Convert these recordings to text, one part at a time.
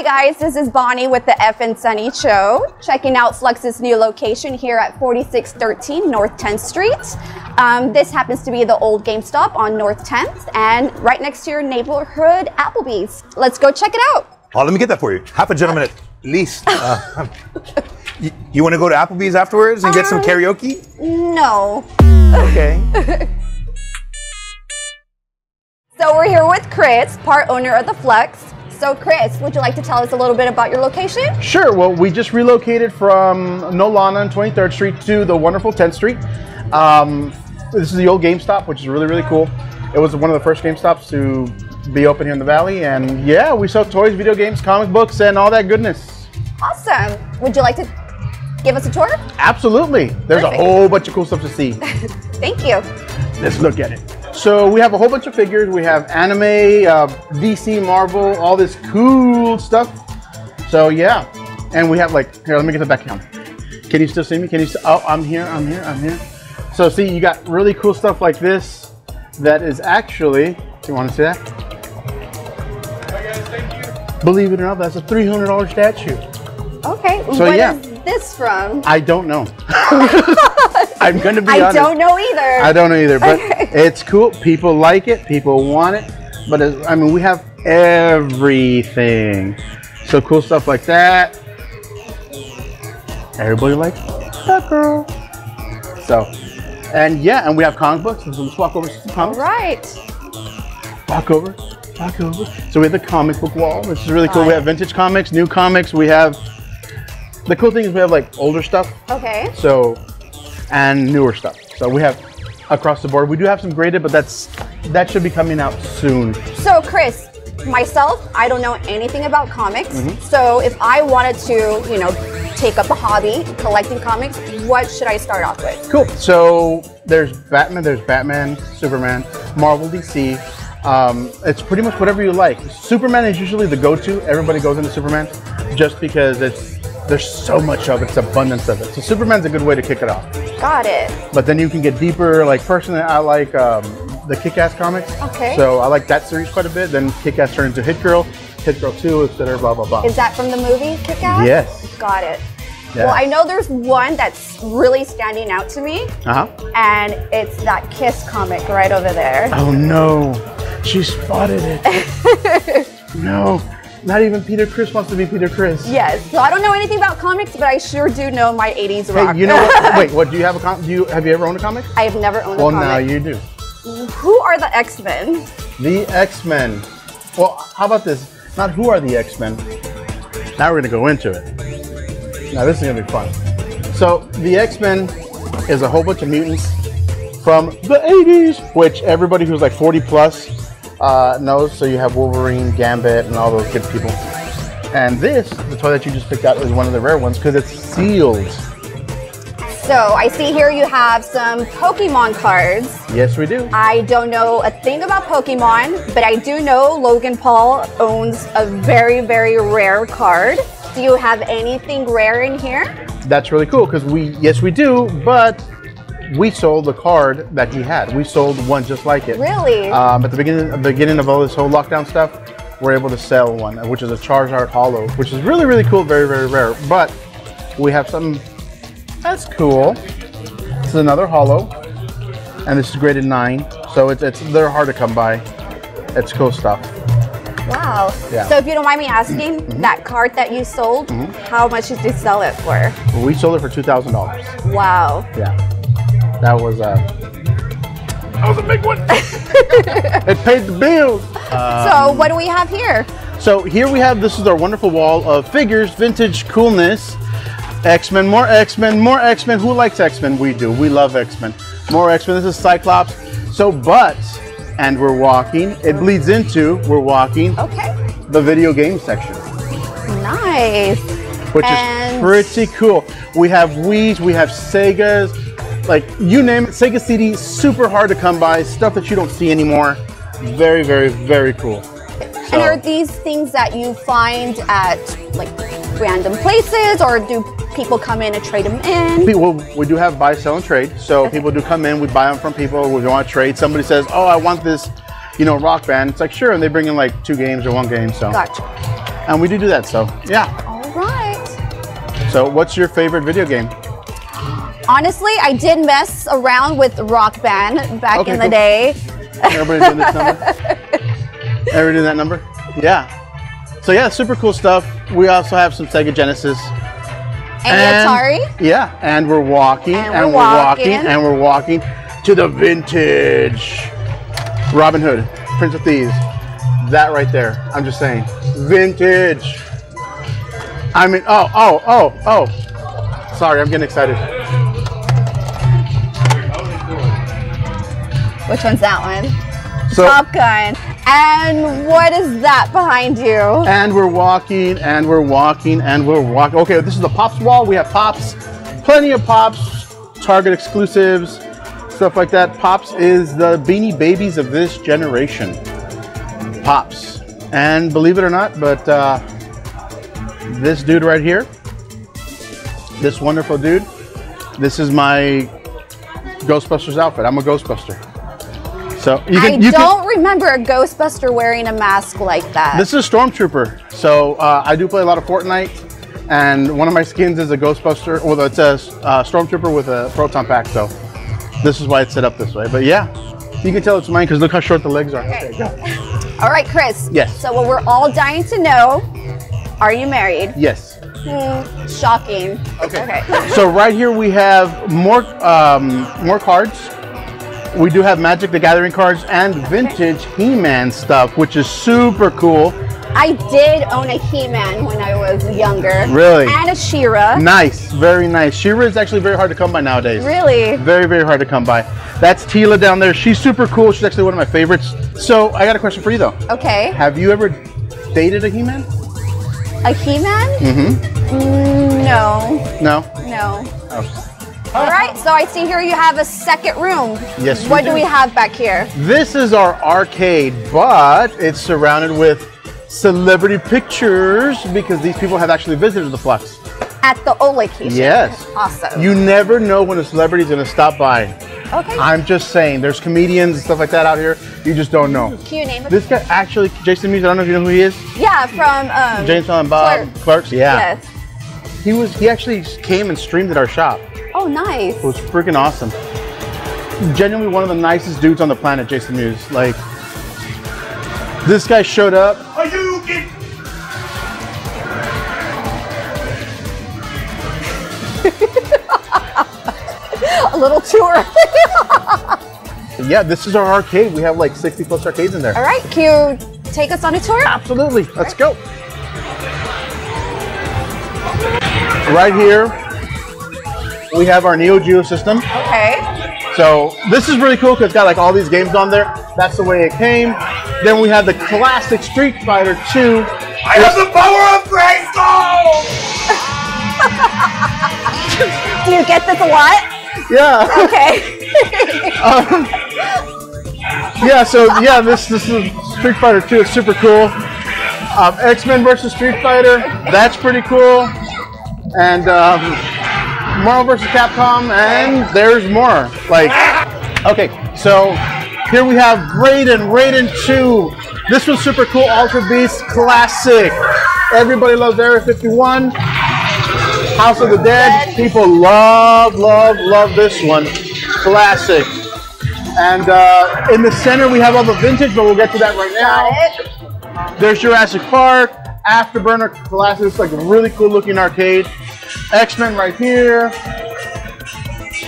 guys, this is Bonnie with the Ef'n Sunny Show, checking out Flux's new location here at 4613 North 10th Street. This happens to be the old GameStop on North 10th and right next to your neighborhood Applebee's. Let's go check it out. Oh, let me get that for you. Half a gentleman at least. You want to go to Applebee's afterwards and get some karaoke? No. Okay. So we're here with Chris, part owner of the Flux. So Chris, would you like to tell us a little bit about your location? Sure. Well, we just relocated from Nolana on 23rd Street to the wonderful 10th Street. This is the old GameStop, which is really, really cool. It was one of the first GameStops to be open here in the Valley. And yeah, we sell toys, video games, comic books, and all that goodness. Awesome. Would you like to give us a tour? Absolutely. There's Perfect. A whole bunch of cool stuff to see. Thank you. Let's look at it. So we have a whole bunch of figures. We have anime, DC, Marvel, all this cool stuff. So yeah, and we have like, here, let me get the back camera. Can you still see me? Can you still, oh, I'm here. So see, you got really cool stuff like this that is actually, do you want to see that? Believe it or not, that's a $300 statue. Okay, so what yeah. is this from? I don't know. I'm going to be honest. I don't know either. I don't know either, but it's cool. People like it. People want it. But I mean, we have everything. So cool stuff like that. Everybody likes that girl. So, and yeah, and we have comic books. Let's walk over to some comics. All right. Walk over. So we have the comic book wall. This is really cool. We have vintage comics, new comics. We have, the cool thing is we have like older stuff. Okay. So, and newer stuff. So we have across the board. We do have some graded, but that should be coming out soon. So Chris, myself, I don't know anything about comics. So if I wanted to, you know, take up a hobby, collecting comics, what should I start off with? Cool. So there's Batman, Superman, Marvel, DC. It's pretty much whatever you like. Superman is usually the go-to. Everybody goes into Superman just because there's so much of it, it's abundance of it. So Superman's a good way to kick it off. Got it. But then you can get deeper. Like personally, I like the Kick-Ass comics. Okay. So I like that series quite a bit. Then Kick-Ass turned into Hit Girl 2, etc. Blah blah blah. Is that from the movie Kick-Ass? Yes. Got it. Yeah. Well, I know there's one that's really standing out to me, and it's that Kiss comic right over there. Oh no, she spotted it. No, not even Peter Criss wants to be Peter Criss. Yes. So I don't know anything about comics, but I sure do know my 80s rock. Hey, you know what? Wait, what? Do you have a have you ever owned a comic? I have never owned a comic. Well, now you do. Who are the X-Men? The X-Men. Well, how about this? Not who are the X-Men. Now we're gonna go into it. Now this is gonna be fun. So the X-Men is a whole bunch of mutants from the 80s, which everybody who's like 40 plus knows. So you have Wolverine, Gambit, and all those good people. And this, the toy that you just picked out, is one of the rare ones because it's sealed. So I see here you have some Pokemon cards. Yes, we do. I don't know a thing about Pokemon, but I do know Logan Paul owns a very, very rare card. Do you have anything rare in here? That's really cool because yes, we do, but we sold the card that he had. We sold one just like it. Really? At the beginning of all this whole lockdown stuff, we're able to sell one, which is a Charizard Holo, which is really, really cool, very, very rare. But we have something that's cool. This is another Holo, and this is graded 9, so they're hard to come by. It's cool stuff. Wow. Yeah. So if you don't mind me asking, that card that you sold, how much did you sell it for? We sold it for $2,000. Wow. Yeah. That was a big one. It paid the bills. So what do we have here? So here we have, this is our wonderful wall of figures, vintage coolness. X-Men, more X-Men, more X-Men. Who likes X-Men? We do. We love X-Men. More X-Men. This is Cyclops. So, and we're walking. It bleeds into, we're walking. Okay. The video game section. Nice. Which is pretty cool. We have Wii's, we have Segas, like you name it. Sega CD, super hard to come by. Stuff that you don't see anymore. Very, very, very cool. And are these things that you find at like random places, or do people come in and trade them in? Well, we do have buy, sell, and trade. So people do come in, we buy them from people, we want to trade. Somebody says, oh, I want this, rock band. It's like, sure, and they bring in like 2 games or 1 game. So. Gotcha. And we do that, so yeah. All right. So what's your favorite video game? Honestly, I did mess around with Rock Band back in the cool. day. Everybody doing this number? Everybody doing that number? Yeah. So yeah, super cool stuff. We also have some Sega Genesis. And Atari. Yeah, and we're walking, and we're walking to the vintage Robin Hood, Prince of Thieves. That right there. I'm just saying, vintage. I mean, oh. Sorry, I'm getting excited. Which one's that one? So, Top Gun. And what is that behind you? And we're walking, and we're walking, and we're walking. Okay, this is the Pops wall. We have Pops, plenty of Pops, Target exclusives, stuff like that. Pops is the Beanie Babies of this generation. Pops. And believe it or not, but this dude right here, this wonderful dude, this is my Ghostbusters outfit. I'm a Ghostbuster. So I don't remember a Ghostbuster wearing a mask like that. This is a Stormtrooper. So I do play a lot of Fortnite, and one of my skins is a Ghostbuster. Well, it's a Stormtrooper with a proton pack. So this is why it's set up this way. But yeah, you can tell it's mine because look how short the legs are. Okay, go. All right, Chris. Yes. So what we're all dying to know: are you married? Yes. Shocking. Okay. So right here we have more cards. We do have Magic the Gathering cards and vintage He-Man stuff, which is super cool. I did own a He-Man when I was younger. Really? And a She-Ra. Nice, very nice. She-Ra is actually very hard to come by nowadays. Really? Very, very hard to come by. That's Tila down there. She's super cool. She's actually one of my favorites. So I got a question for you though. Okay. Have you ever dated a He-Man? A He-Man? Mm-hmm. No. No? No. Oh. All right, so I see here you have a second room. Yes, we What do. do we have back here? This is our arcade, but it's surrounded with celebrity pictures because these people have actually visited the Flux. At the old location. Yes. Awesome. You never know when a celebrity is going to stop by. Okay. I'm just saying, there's comedians and stuff like that out here. You just don't know. Can you name it? This guy actually, Jason Mewes, I don't know if you know who he is. Yeah, from James and Bob Clerks. Yeah. Yes. He actually came and streamed at our shop. Oh, nice. It was freaking awesome. Genuinely one of the nicest dudes on the planet, Jason Mewes. Like, this guy showed up. Are you kidding? A little too early. Yeah, this is our arcade. We have like 60 plus arcades in there. All right, can you take us on a tour? Absolutely. Let's go. Right here, we have our Neo Geo system. Okay. So this is really cool because it's got like all these games on there. That's the way it came. Then we have the classic Street Fighter 2. I have the power of Grayskull! Do you get this a lot? Yeah. Okay. Yeah. So yeah, this is Street Fighter 2. It's super cool. X-Men versus Street Fighter. That's pretty cool. And Marvel vs. Capcom, and there's more. Like, okay, so here we have Raiden 2. This was super cool, Ultra Beast Classic. Everybody loves Area 51. House of the Dead. People love this one. Classic. And in the center we have all the vintage, but we'll get to that right now. Got it. There's Jurassic Park, Afterburner Classic. It's like a really cool looking arcade. X-Men right here.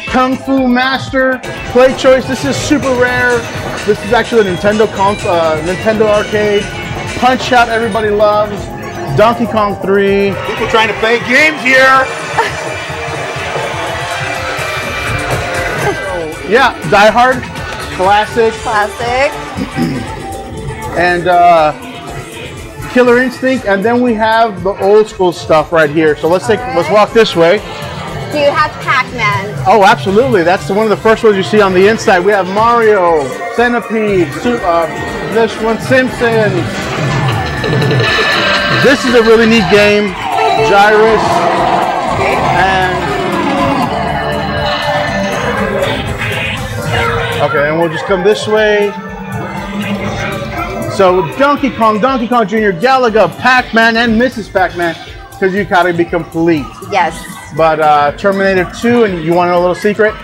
Kung Fu Master. Play Choice. This is super rare. This is actually a Nintendo arcade. Punch Out everybody loves. Donkey Kong 3. People trying to play games here. Yeah, Die Hard. Classic. Classic. And Killer Instinct, and then we have the old school stuff right here. So let's walk this way. Do you have Pac-Man? Oh, absolutely. That's one of the first ones you see on the inside. We have Mario, Centipede, this one, Simpsons. This is a really neat game. Gyrus. And okay, and we'll just come this way. So Donkey Kong Jr., Galaga, Pac-Man, and Mrs. Pac-Man, because you gotta be complete. Yes. But Terminator 2, and you want to know a little secret?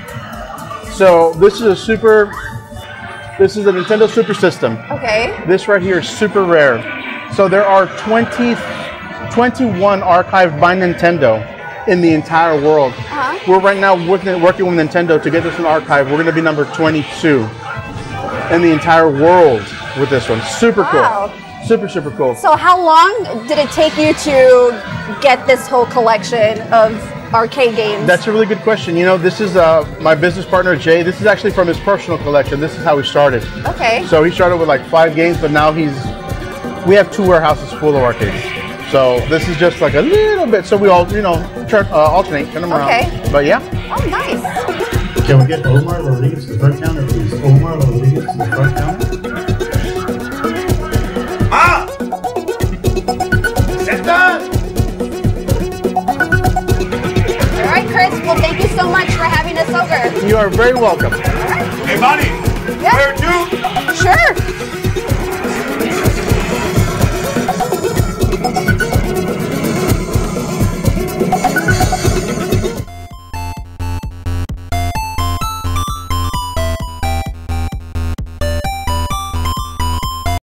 So this is a Nintendo Super System. Okay. This right here is super rare. So there are 21 archived by Nintendo in the entire world. We're right now working with Nintendo to get this one archived. We're going to be number 22 in the entire world with this one. Super cool. Super, super cool. So how long did it take you to get this whole collection of arcade games? That's a really good question. You know, this is my business partner, Jay. This is actually from his personal collection. This is how he started. Okay. So he started with like 5 games, but now we have 2 warehouses full of arcades. So this is just like a little bit, so we all, you know, alternate, turn them around. Okay. But yeah. Oh, nice. Can we get Omar Rodriguez to the front counter, please? Omar Rodriguez to the front counter. Ah! Set that! All right, Chris. Well, thank you so much for having us over. You are very welcome. Hey, buddy. Yeah. Where to? Sure.